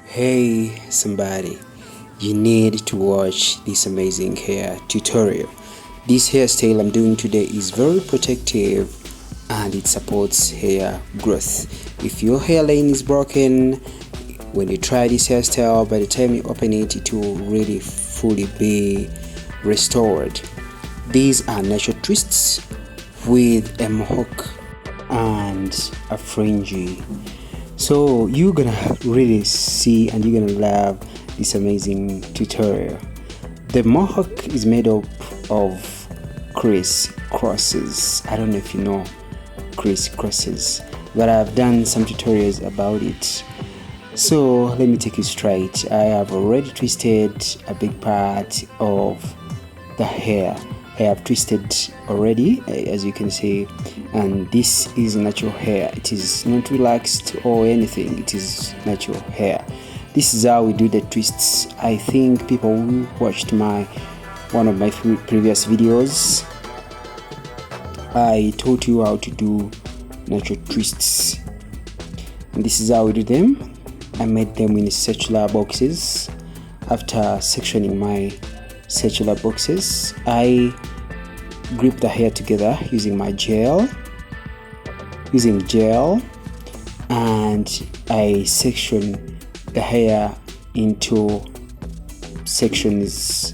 Hey somebody, you need to watch this amazing hair tutorial. This hairstyle I'm doing today is very protective and it supports hair growth. If your hairline is broken, when you try this hairstyle, by the time you open it, it will really fully be restored. These are natural twists with a Mawhk and a Fringe. So you're gonna really see and you're gonna love this amazing tutorial. The Mawhk is made up of Criss crosses. I don't know if you know Criss crosses, but I've done some tutorials about it. So let me take you straight. I have already twisted a big part of the hair. I have twisted already, as you can see, and this is natural hair. It is not relaxed or anything, it is natural hair. This is how we do the twists. I think people who watched one of my previous videos, I taught you how to do natural twists, and this is how we do them. I made them in circular boxes. After sectioning my circular boxes, I grip the hair together using gel, and I section the hair into sections.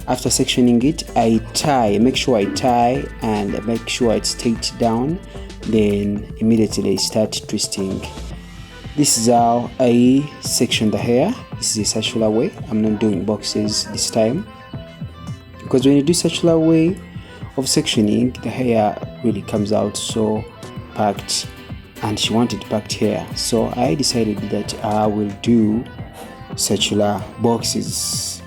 After sectioning it, I make sure I tie and make sure it's tight down, then immediately I start twisting. This is how I section the hair. This is a circular way. I'm not doing boxes this time, because when you do circular way of sectioning, the hair really comes out so packed, and she wanted packed hair, so I decided that I will do circular boxes.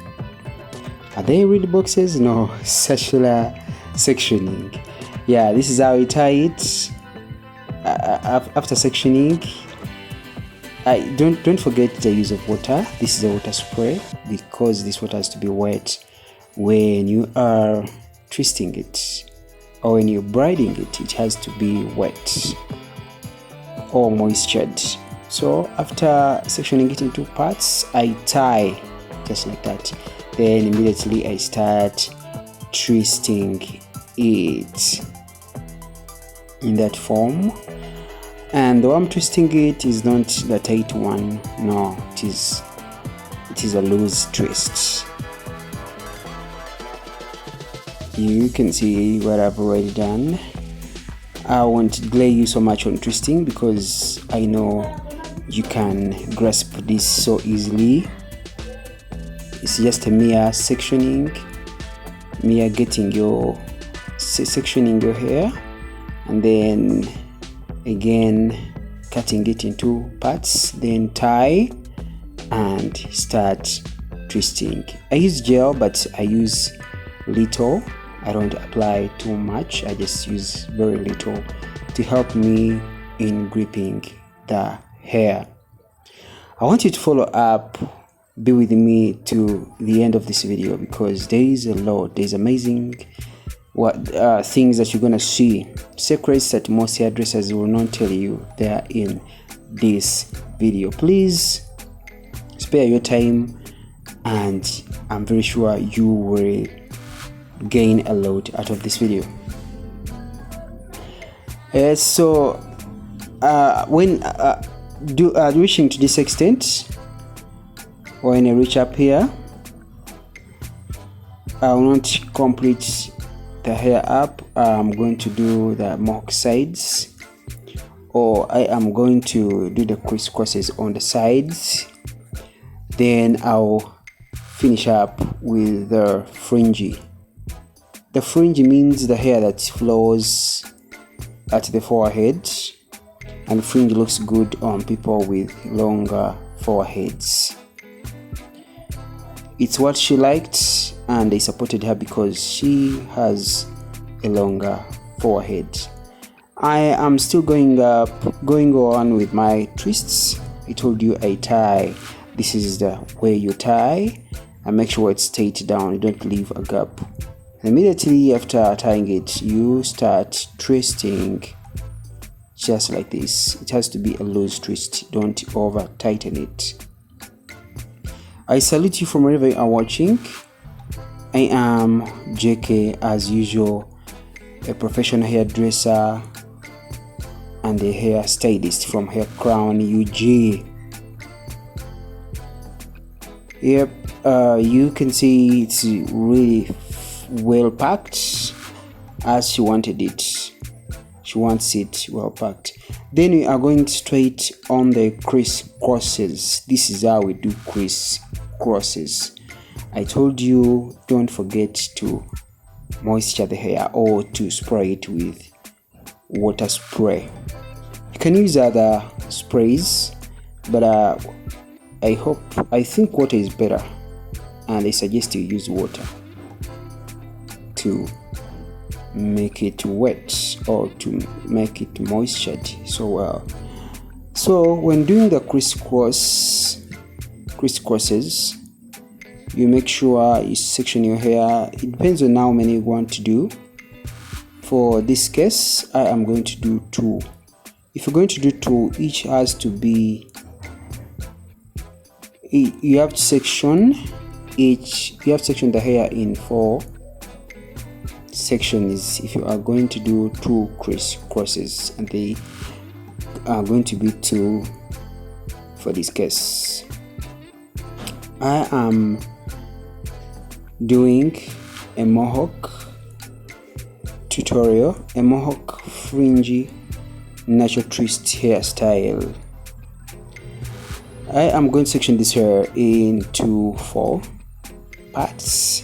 Are they really boxes? No, circular sectioning. Yeah, this is how I tie it. After sectioning, I don't forget the use of water. This is a water spray, because this water has to be wet when you are twisting it, or when you're braiding it. It has to be wet or moistured. So after sectioning it into parts, I tie just like that, then immediately I start twisting it in that form. And the way I'm twisting it is not the tight one, no, it is a loose twist. You can see what I've already done. I won't delay you so much on twisting, because I know you can grasp this so easily. It's just a mere sectioning, sectioning your hair, and then again cutting it into parts, then tie and start twisting. I use gel, but I use little. I don't apply too much, I just use very little to help me in gripping the hair. I want you to follow up, be with me to the end of this video, because there is a lot, there's amazing things that you're gonna see, secrets that most hairdressers will not tell you. They are in this video. Please spare your time, and I'm very sure you will gain a lot out of this video. So when reaching to this extent, when I reach up here, I will not complete the hair up. I'm going to do the Mawhk sides, or I am going to do the crisscrosses on the sides, then I'll finish up with the fringe. The fringe means the hair that flows at the forehead, and fringe looks good on people with longer foreheads. It's what she liked, and I supported her because she has a longer forehead. I am still going on with my twists. I told you I tie. This is the way you tie, and make sure it's tight down, you don't leave a gap. Immediately after tying it, you start twisting just like this. It has to be a loose twist, don't over tighten it. I salute you from wherever you are watching. I am JK, as usual, a professional hairdresser and a hairstylist from Hair Crown UG. Yep, you can see it's really well packed as she wanted it. She wants it well packed. Then we are going straight on the criss crosses. This is how we do criss crosses. I told you, don't forget to moisture the hair or to spray it with water spray. You can use other sprays, but I think water is better, and I suggest you use water to make it wet or to make it moistured so well. So when doing the crisscrosses, you make sure you section your hair. It depends on how many you want to do. For this case, I am going to do 2. If you're going to do 2, each has to be, you have to section the hair in 4 sections if you are going to do 2 crisscrosses, and they are going to be 2 for this case. I am doing a Mawhk tutorial, a Mawhk fringy natural twist hairstyle. I am going to section this hair into 4 parts.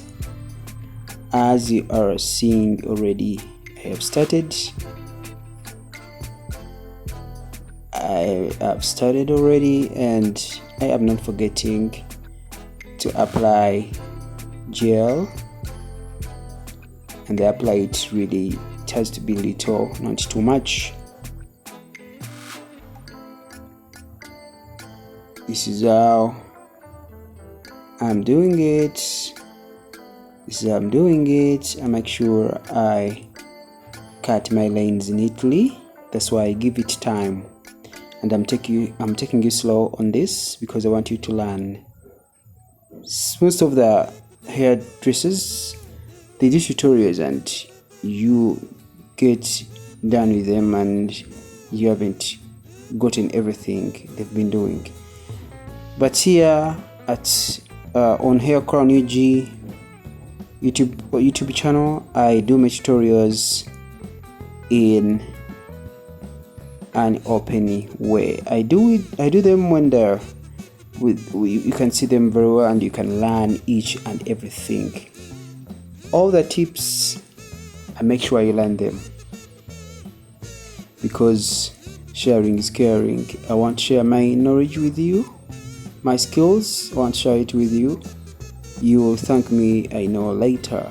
As you are seeing already, I have started already, and I am not forgetting to apply gel, and I apply it really, it has to be little, not too much. This is how I'm doing it. I make sure I cut my lines neatly. That's why I give it time, and I'm taking you slow on this because I want you to learn. Most of the hairdressers, they do tutorials and you get done with them and you haven't gotten everything they've been doing. But here at on Hair Crown UG YouTube channel, I do my tutorials in an open way. I do them when they're you can see them very well and you can learn each and everything. All the tips, I make sure you learn them, because sharing is caring. I want to share my knowledge with you, my skills. I want to share it with you. You will thank me, I know, later.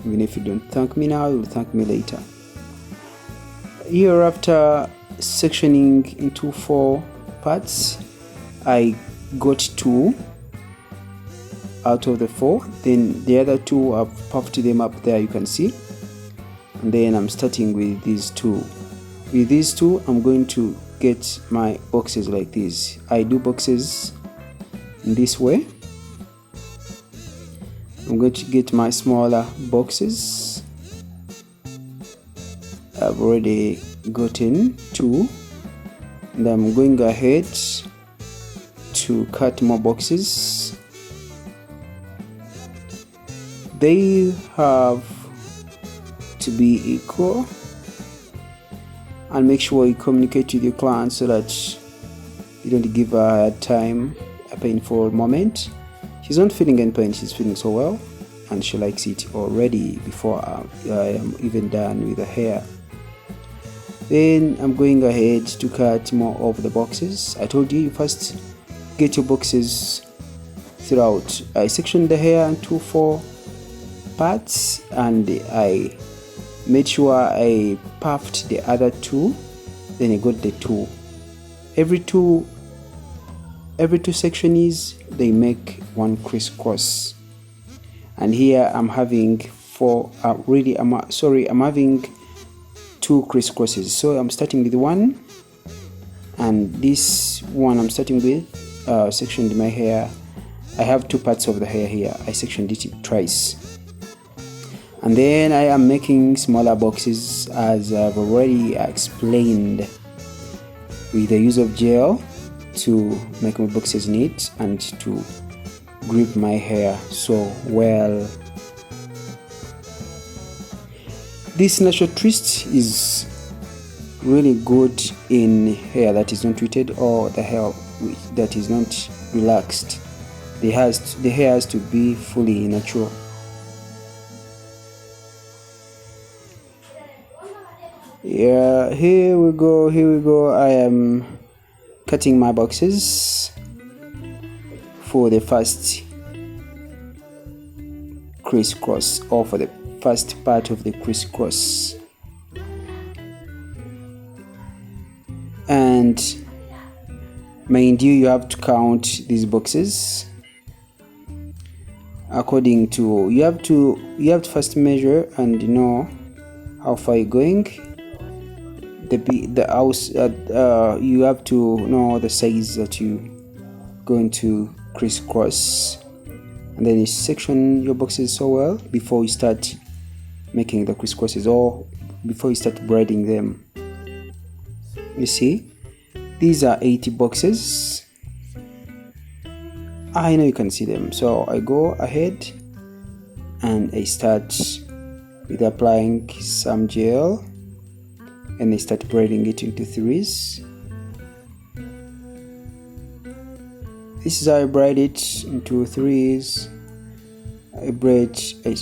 Even if you don't thank me now, you will thank me later. Here, after sectioning into 4 parts, I got 2 out of the 4. Then the other 2, I've puffed them up there, you can see. And then I'm starting with these 2. With these 2, I'm going to get my boxes like this. I do boxes in this way. I'm going to get my smaller boxes. I've already gotten 2, and I'm going ahead to cut more boxes. They have to be equal, and make sure you communicate with your client so that you don't give her a hard time, a painful moment. She's not feeling any pain, she's feeling so well, and she likes it already before I am even done with the hair. Then I'm going ahead to cut more of the boxes. I told you first get your boxes throughout. I sectioned the hair into 4 parts, and I made sure I puffed the other 2. Then I got the 2. Every two sections, they make 1 crisscross. And here I'm having 4. I'm having 2 crisscrosses. So I'm starting with 1, and this one I'm starting with sectioned my hair I have two parts of the hair here. I sectioned it twice, and then I am making smaller boxes as I've already explained, with the use of gel to make my boxes neat and to grip my hair so well. This natural twist is really good in hair that is not treated or the hair that is not relaxed. The hair has to be fully natural. Yeah, here we go. I am cutting my boxes for the first crisscross, or for the first part of the crisscross. And mind you have to count these boxes according to, you have to first measure and know how far you're going. The house, you have to know the size that you're going to crisscross, and then you section your boxes so well before you start making the crisscrosses, or before you start braiding them. You see, these are 80 boxes. I know you can see them, so I go ahead and I start with applying some gel, and I start braiding it into threes. This is how I braid it into threes. I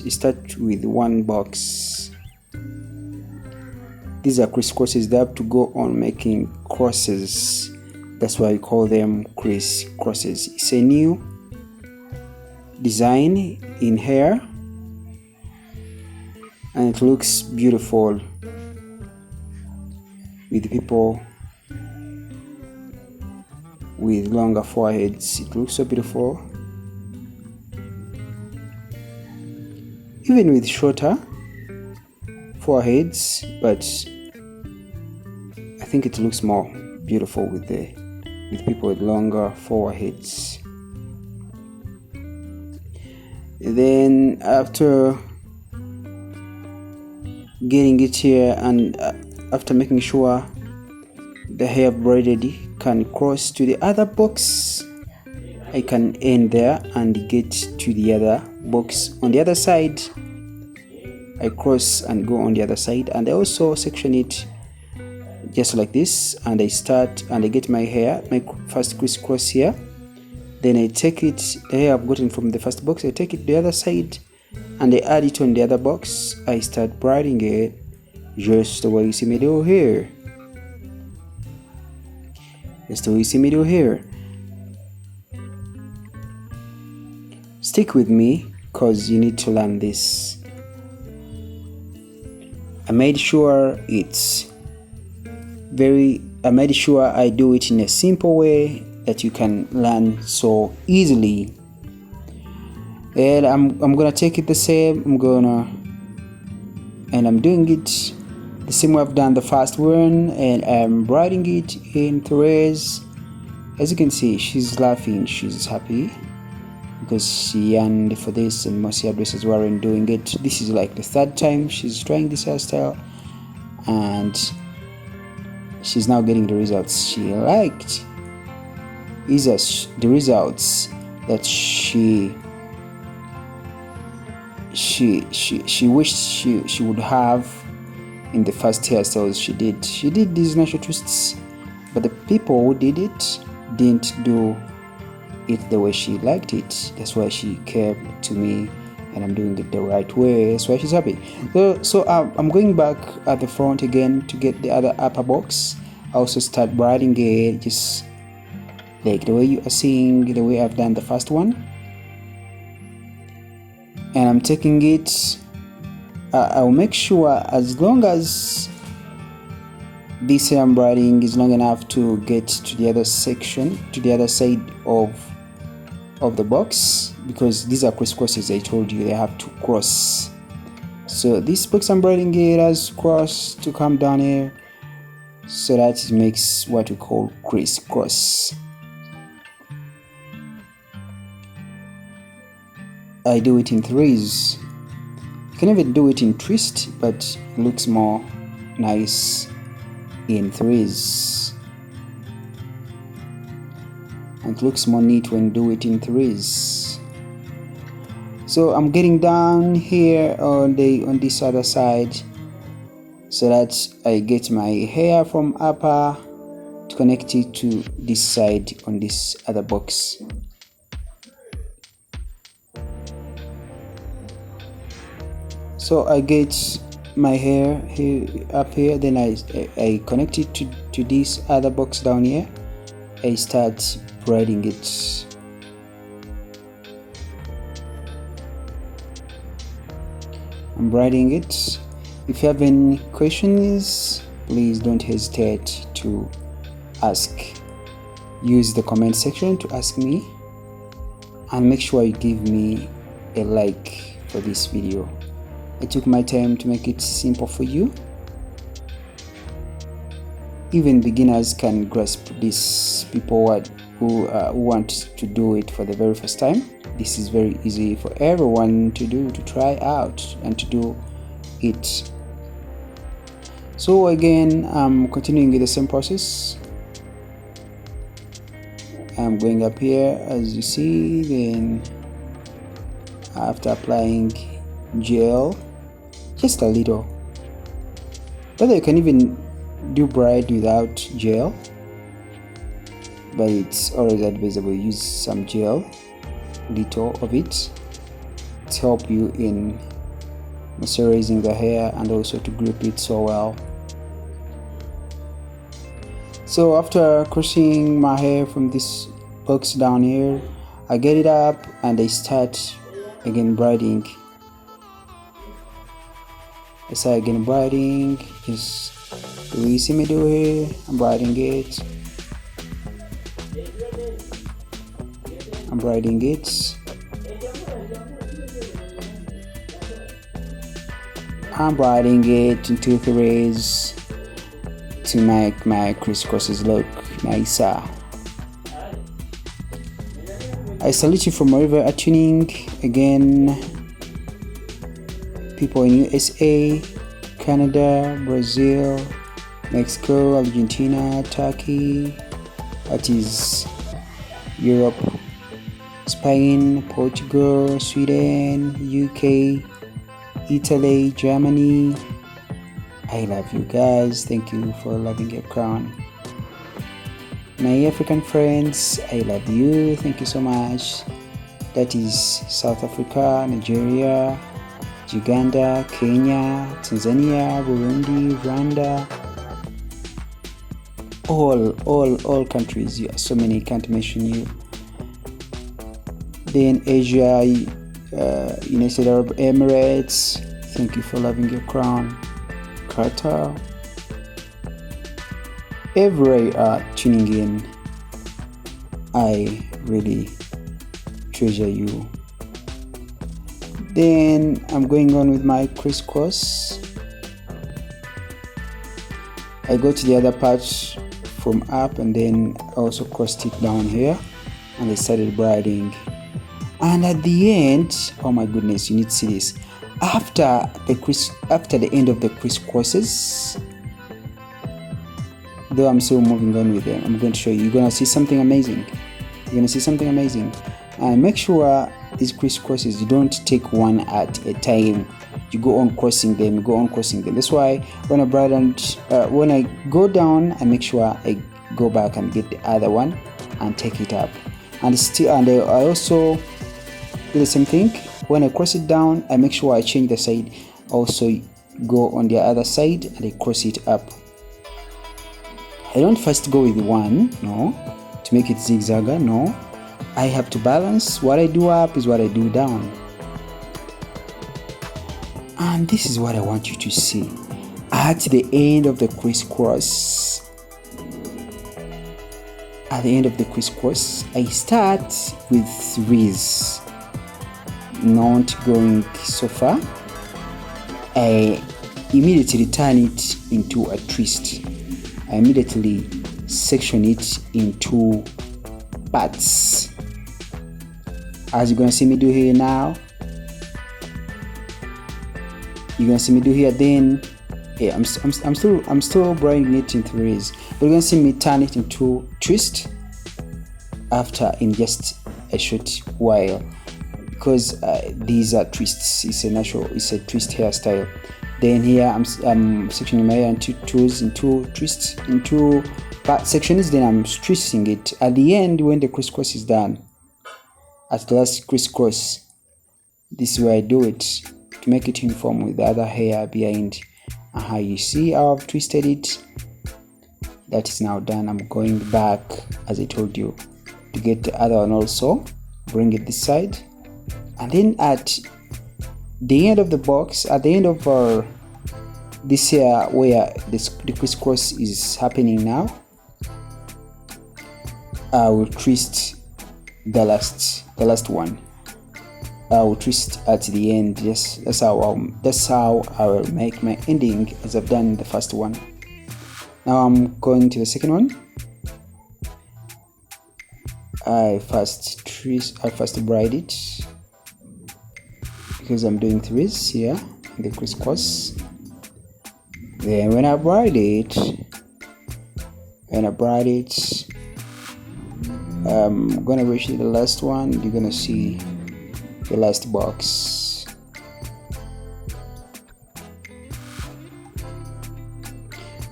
start with one box. These are crisscrosses that have to go on making crosses. That's why I call them crisscrosses. It's a new design in hair, and it looks beautiful with people with longer foreheads. It looks so beautiful. Even with shorter foreheads, but I think it looks more beautiful with people with longer foreheads. Then after getting it here, and after making sure the hair braided can cross to the other box, I can end there and get to the other box on the other side. I cross and go on the other side, and I also section it just like this, and I start and I get my hair, my first crisscross here. Then I take it, the hair I've gotten from the first box, I take it to the other side and I add it on the other box. I start braiding it just the way you see me do here. Just the way you see me do here. Stick with me because you need to learn this. I made sure I do it in a simple way that you can learn so easily. And I'm gonna take it the same. I'm doing it the same way I've done the first one, and I'm braiding it in threads. As you can see, she's laughing, she's happy because she yearned for this, and most hairdressers weren't doing it. This is like the third time she's trying this hairstyle, and she's now getting the results she liked. These are the results that she wished she would have in the first hairstyles she did. She did these natural twists, but the people who did it didn't do it the way she liked it. That's why she came to me, and I'm doing it the right way. That's why she's happy. So I'm going back at the front again to get the other upper box. I also start braiding it just like the way you are seeing, the way I've done the first one. And I'm taking it, I'll make sure as long as this hair I'm braiding is long enough to get to the other section, to the other side of the box, because these are crisscrosses. I told you they have to cross. So this box I'm braiding it has cross to come down here, so that it makes what we call crisscross. I do it in threes. You can even do it in twist, but it looks more nice in threes. And it looks more neat when you do it in threes. So I'm getting down here on this other side so that I get my hair from upper to connect it to this side on this other box. So I get my hair here up here, then I connect it to this other box down here. I start braiding it. I'm braiding it. If you have any questions, please don't hesitate to ask. Use the comment section to ask me, and make sure you give me a like for this video. I took my time to make it simple for you. Even beginners can grasp this. People who want to do it for the very first time, this is very easy for everyone to do, to try out and to do it. So again, I'm continuing with the same process. I'm going up here as you see, then after applying gel, just a little. But you can even do braid without gel, but it's always advisable use some gel, little of it, to help you in moisturizing the hair and also to grip it so well. So after crocheting my hair from this box down here, I get it up and I start again braiding. I start again braiding, just the way you see me do here. I'm braiding it. I'm braiding it. I'm braiding it into threads to make my crisscrosses look nicer. I salute you from wherever are tuning. Again, people in USA, Canada, Brazil, Mexico, Argentina, Turkey, that is Europe, Spain, Portugal, Sweden, UK, Italy, Germany. I love you guys. Thank you for loving your crown. My African friends, I love you. Thank you so much. That is South Africa, Nigeria, Uganda, Kenya, Tanzania, Burundi, Rwanda. All countries. Yeah, so many, can't mention you. Then Asia, United Arab Emirates. Thank you for loving your crown. Qatar. Every tuning in, I really treasure you. Then I'm going on with my crisscross. I go to the other part from up and then also crossed it down here, and I started braiding. And at the end, oh my goodness, you need to see this. After the end of the crisscrosses, though I'm still moving on with them, I'm going to show you. You're gonna see something amazing. You're gonna see something amazing. And make sure these crisscrosses, you don't take one at a time. You go on crossing them. That's why when I braid and when I go down, I make sure I go back and get the other one and take it up. And I also do the same thing. When I cross it down, I make sure I change the side. Also go on the other side and I cross it up. I don't first go with one, no, to make it zigzag, no. I have to balance. What I do up is what I do down. And this is what I want you to see. At the end of the crisscross, I start with threes, not going so far. I immediately turn it into a twist. I immediately section it into parts. As you're gonna see me do here now, you're gonna see me do here. Then yeah, I'm still braiding it in threes, but you're gonna see me turn it into twist after in just a short while, because these are twists. It's a twist hairstyle. Then here I'm sectioning my hair into twos, into twists, into part sections. Then I'm twisting it at the end when the crisscross is done. At the last crisscross, this is where I do it to make it uniform with the other hair behind. How you see how I've twisted it. That is now done. I'm going back, as I told you, to get the other one also. Bring it this side, and then at the end of the box, at the end of this here where the crisscross is happening now, I will twist the last one. I will twist at the end. Yes, that's how I will make my ending, as I've done the first one. Now I'm going to the second one. I first braid it, because I'm doing threes here in the crisscross. Then when I braid it, I'm gonna reach the last one. You're gonna see the last box.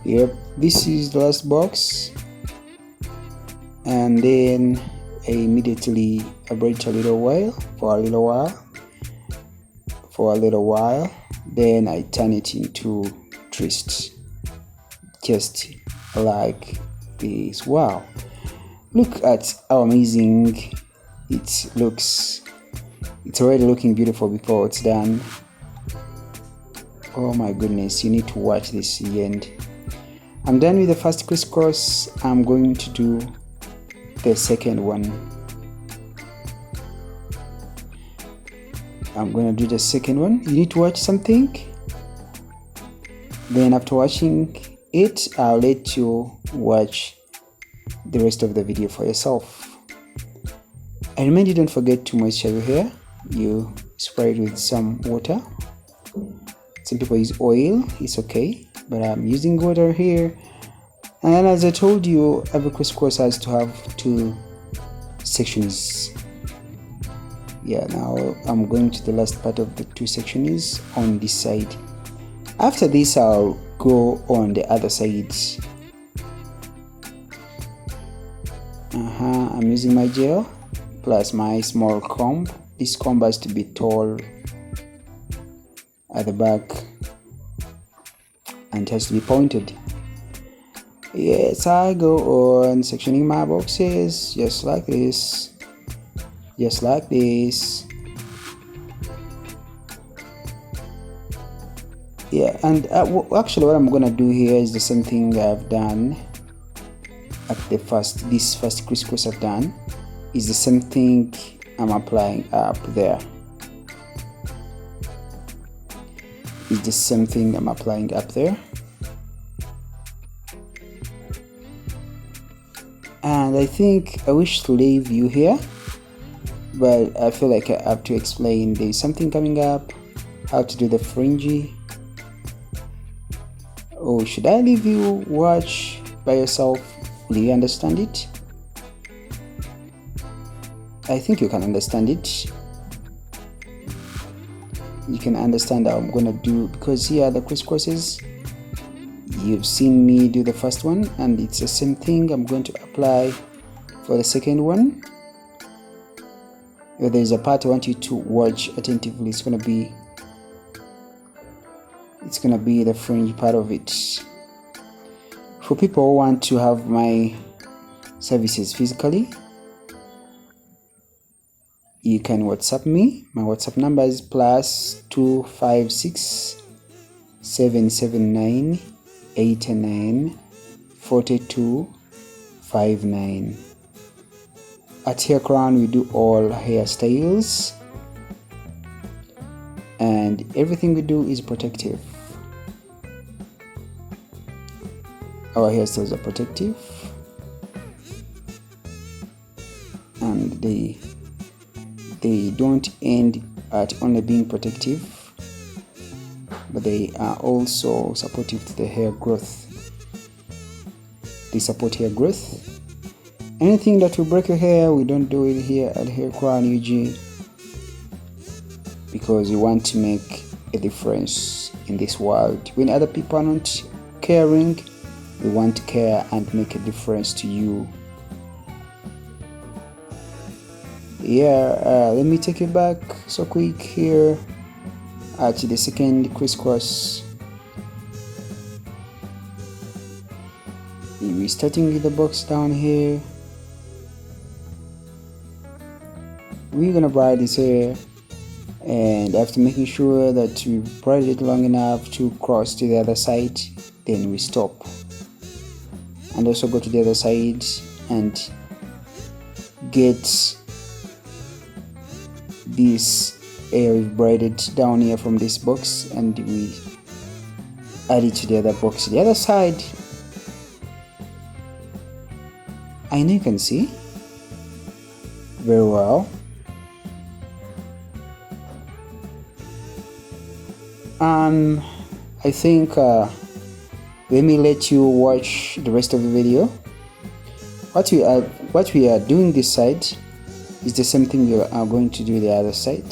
Yep, this is the last box. And then I immediately braid for a little while, then I turn it into twist, just like this. Wow, look at how amazing it looks. It's already looking beautiful before it's done. Oh my goodness, you need to watch this to the end. I'm done with the first crisscross. I'm going to do the second one. I'm going to do the second one. You need to watch something. Then after watching it, I'll let you watch the rest of the video for yourself. I remind you, don't forget to moisturize your hair. You spray it with some water. Some people use oil, it's okay, but I'm using water here. And as I told you, every crisscross has to have two sections. Yeah, now I'm going to the last part of the two sections on this side. After this, I'll go on the other side. I'm using my gel plus my small comb. This comb has to be tall at the back and it has to be pointed. Yes, I go on sectioning my boxes just like this. Just like this. Yeah, and actually what I'm gonna do here is the same thing I've done at this first crisscross I've done is the same thing I'm applying up there. It's the same thing I'm applying up there. And I think I wish to leave you here, but I feel like I have to explain there's something coming up, how to do the fringe. Or should I leave you watch by yourself? Will you understand it? I think you can understand it. You can understand how I'm gonna do, because here are the crisscrosses. You've seen me do the first one, and it's the same thing I'm going to apply for the second one. If there's a part I want you to watch attentively, it's gonna be the fringe part of it. For people who want to have my services physically, you can WhatsApp me. My WhatsApp number is +256 779 89 42 59. At Hair Crown, we do all hairstyles, and everything we do is protective. Our hairstyles are protective, and they don't end at only being protective. but they are also supportive to the hair growth. They support hair growth. Anything that will break your hair, we don't do it here at Hair Crown UG, because we want to make a difference in this world. When other people are not caring, we want to care and make a difference to you. Yeah, let me take it back so quick here to the second crisscross. We're starting with the box down here. We're gonna braid this hair, and after making sure that we braid it long enough to cross to the other side, then we stop, and also go to the other side and get this hair we've braided down here from this box, and we add it to the other box, the other side. I know you can see very well. I think let me let you watch the rest of the video. What we are doing this side is the same thing we are going to do the other side.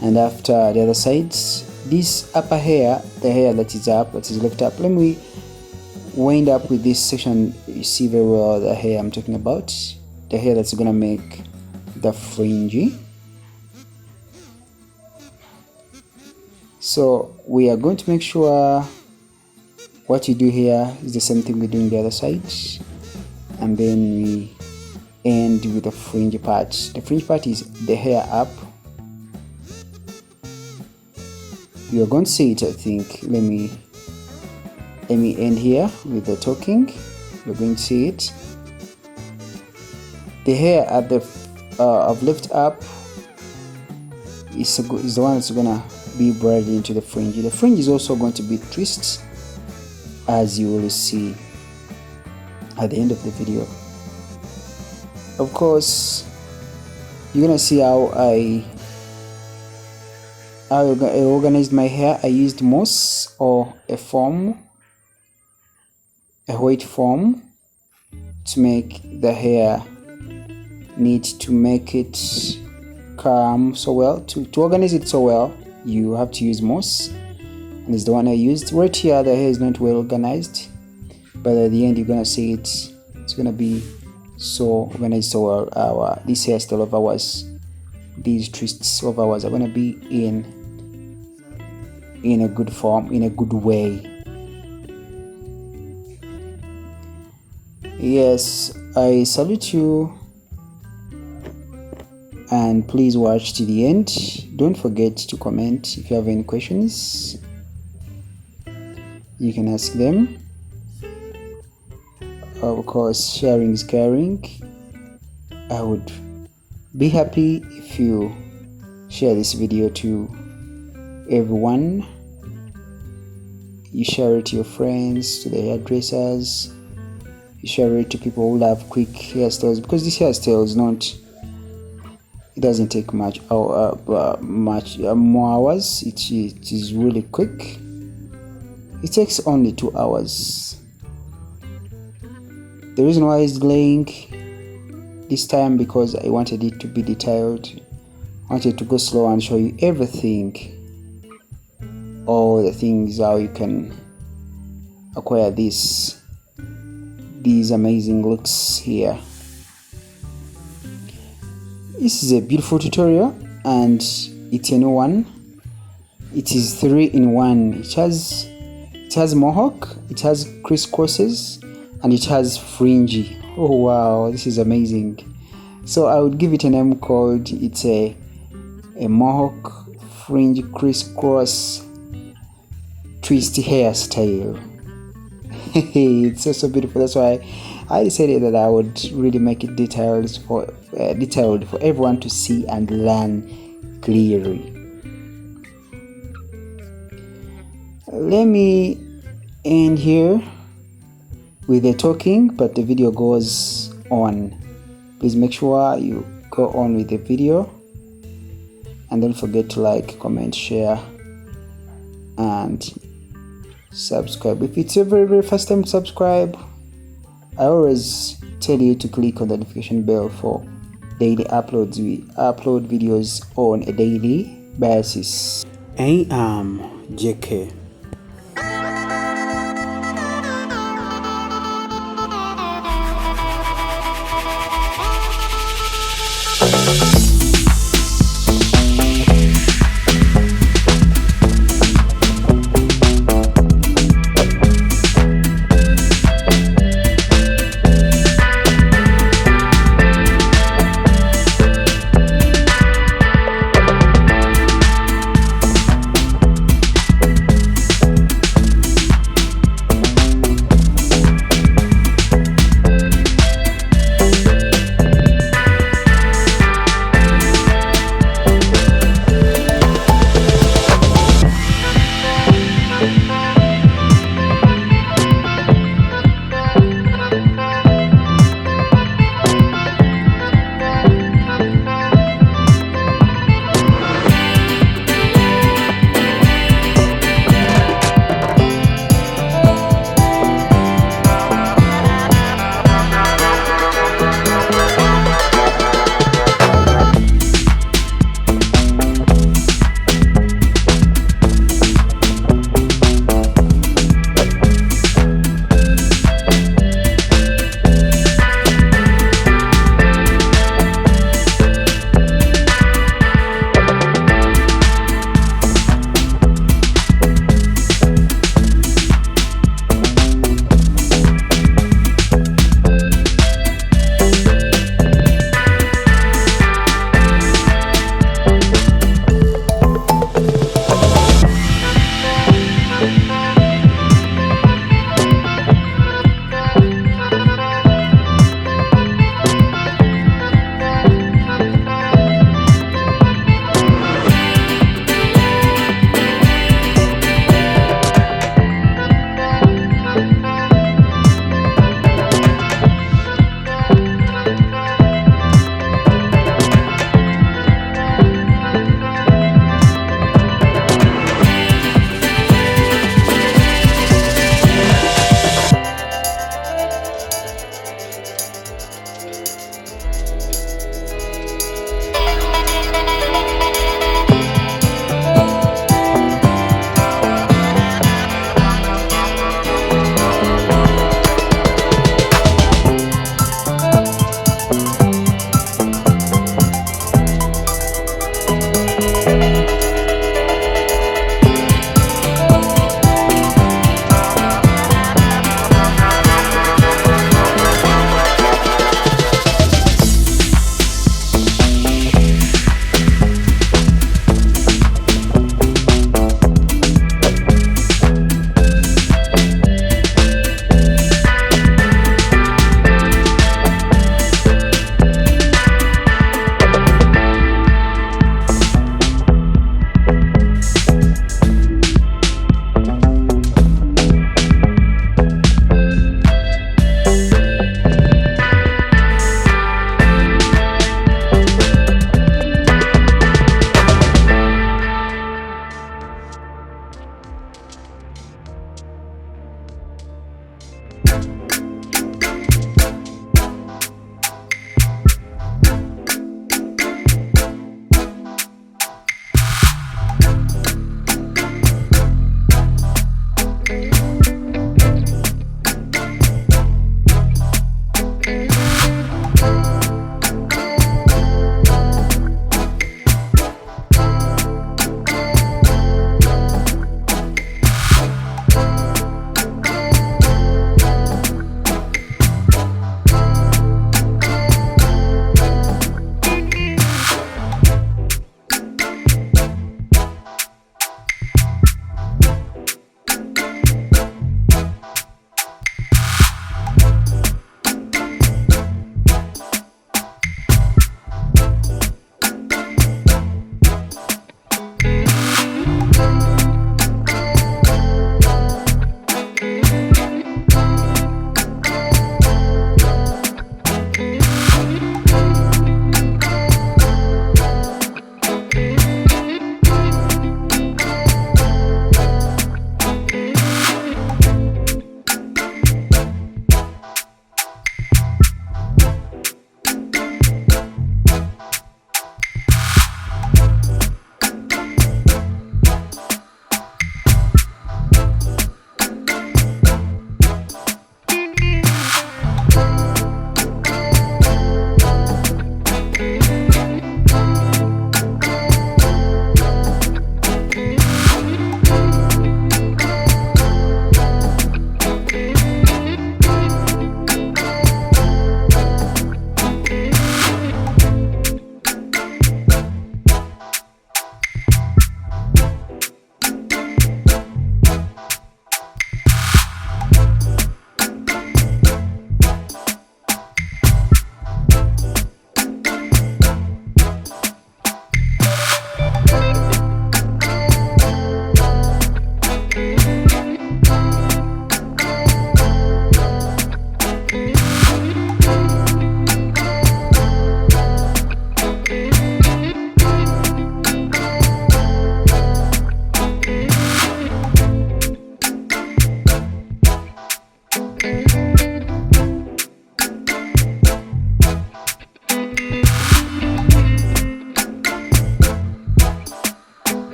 And after the other sides, this upper hair, the hair that is up, that is left up, let me wind up with this section. You see very well the hair I'm talking about, the hair that's gonna make the fringe. So we are going to make sure what you do here is the same thing we do on the other side, and then we end with the fringe part. The fringe part is the hair up. You are going to see it, I think. Let me end here with the talking. You're going to see it. The hair at the of lift up is the one that's gonna be braided into the fringe. The fringe is also going to be twisted, as you will see at the end of the video. Of course, you're gonna see how I organized my hair. I used moss or a white foam to make the hair neat, to make it calm so well. To organize it so well, you have to use moss, and it's the one I used. Right here the hair is not well organized, but at the end you're gonna see it's gonna be so organized so well. This hairstyle of ours, these twists of ours are gonna be in a good form, in a good way. Yes, I salute you, and please watch to the end. Don't forget to comment. If you have any questions, you can ask them. Of course, sharing is caring. I would be happy if you share this video to everyone. You share it to your friends, to the hairdressers. You share it to people who love quick hairstyles, because this hairstyle is not, it doesn't take much more hours. It is really quick. It takes only 2 hours. The reason why it's delaying this time, because I wanted it to be detailed. I wanted to go slow and show you everything, all the things, how you can acquire these amazing looks here. This is a beautiful tutorial, and it's a new one. It is 3-in-1. It has Mawhk, it has crisscrosses, and it has fringe. Oh wow, this is amazing. So I would give it a name called, it's a Mawhk fringe crisscross twist hairstyle. It's so beautiful. That's why I decided that I would really make it detailed for everyone to see and learn clearly. Let me end here with the talking, but the video goes on. Please make sure you go on with the video, and don't forget to like, comment, share, and subscribe. If it's your very first time to subscribe, I always tell you to click on the notification bell for daily uploads. We upload videos on a daily basis. I am JK.